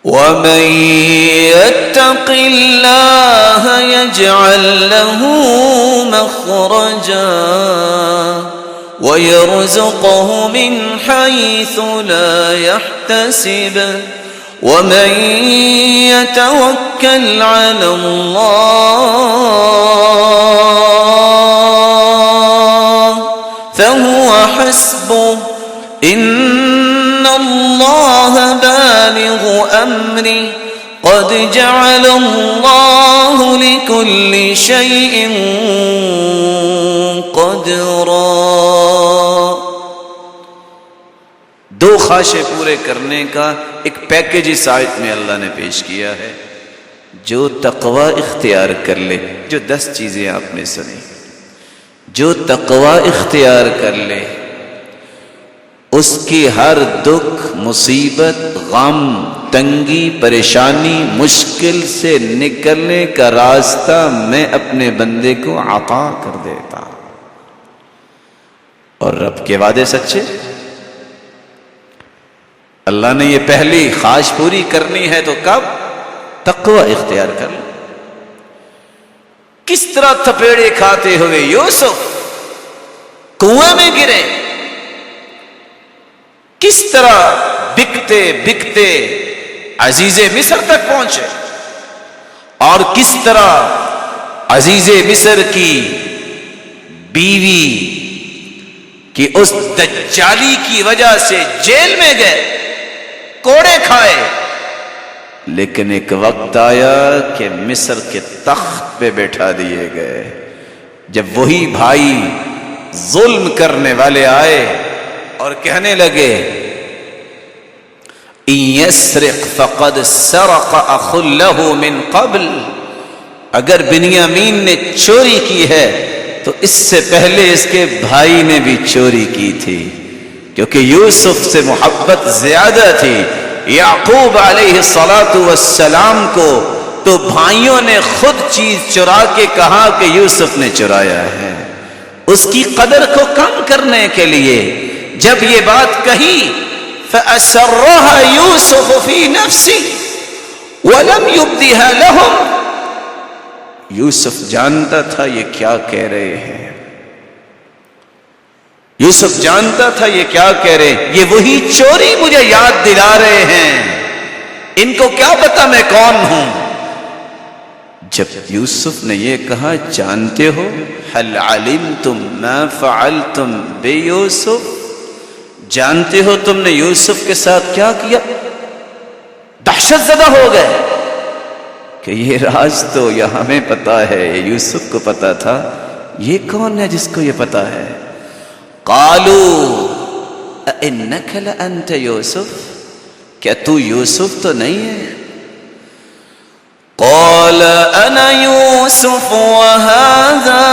ومن يتق الله يجعل له مخرجا ويرزقه من حيث لا يحتسب ومن يتوكل على الله فهو حسبه إن الله بالغ أمره قد جعل الله لكل شيء قدرا. دو خواہشیں پورے کرنے کا ایک پیکیج اس آیت میں اللہ نے پیش کیا ہے. جو تقوی اختیار کر لے، جو 10 چیزیں آپ نے سنی، جو تقوی اختیار کر لے اس کی ہر دکھ، مصیبت، غم، تنگی، پریشانی، مشکل سے نکلنے کا راستہ میں اپنے بندے کو عطا کر دیتا. اور رب کے وعدے سچے. اللہ نے یہ پہلی خواہش پوری کرنی ہے تو کب؟ تقوی اختیار کر لو. کس طرح تھپیڑے کھاتے ہوئے یوسف کنویں میں گرے، کس طرح بکتے بکتے عزیز مصر تک پہنچے، اور کس طرح عزیز مصر کی بیوی کی اس دجالی کی وجہ سے جیل میں گئے، کوڑے کھائے. لیکن ایک وقت آیا کہ مصر کے تخت پہ بیٹھا دیے گئے. جب وہی بھائی ظلم کرنے والے آئے اور کہنے لگے إِن يَسْرِقْ فَقَدْ سَرَقَ أَخٌ لَهُ مِنْ قَبْلِ، اگر بنیامین نے چوری کی ہے تو اس سے پہلے اس کے بھائی نے بھی چوری کی تھی. کیونکہ یوسف سے محبت زیادہ تھی یعقوب علیہ السلام کو، تو بھائیوں نے خود چیز چرا کے کہا کہ یوسف نے چرایا ہے. اس کی قدر کو کم کرنے کے لیے جب یہ بات کہی فَأَسَرَّهَا يُوسُفُ فِي نَفْسِهِ وَلَمْ يُبْدِهَا لَهُمْ، یوسف جانتا تھا یہ کیا کہہ رہے ہیں، یوسف جانتا تھا یہ کیا کہہ رہے ہیں. یہ وہی چوری مجھے یاد دلا رہے ہیں، ان کو کیا پتا میں کون ہوں. جب یوسف نے یہ کہا جانتے ہو هل علمتم ما فعلتم بیوسف، جانتے ہو تم نے یوسف کے ساتھ کیا کیا، دہشت زدہ ہو گئے کہ یہ راز تو یہ ہمیں پتا ہے، یوسف کو پتا تھا، یہ کون ہے جس کو یہ پتا ہے. قالوا اِنَّكَ لَأَنْتَ یوسف، کیا تو یوسف تو نہیں ہے؟ قال أنا يوسف وهذا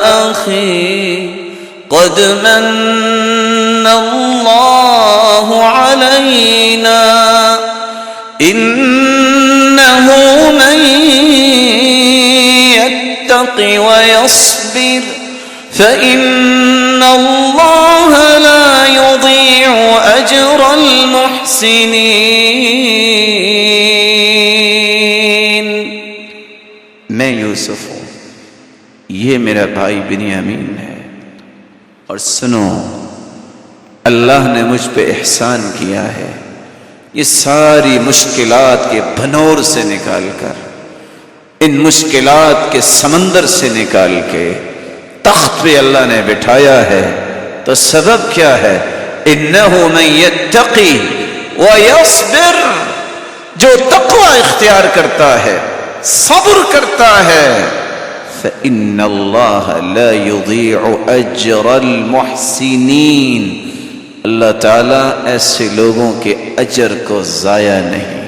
أخي قد من الله علينا إنه من يتق ويصبر فإن الله لا يضيع أجر المحسنين. میں یوسف ہوں، یہ میرا بھائی بنیامین ہے، اور سنو اللہ نے مجھ پہ احسان کیا ہے. یہ ساری مشکلات کے بھنور سے نکال کر، ان مشکلات کے سمندر سے نکال کے تخت پہ اللہ نے بٹھایا ہے. تو سبب کیا ہے؟ انہ من یتقی ویصبر، جو تقوی اختیار کرتا ہے، صبر کرتا ہے، فإن اللہ لا یضیع اجر المحسنین، اللہ تعالیٰ ایسے لوگوں کے اجر کو ضائع نہیں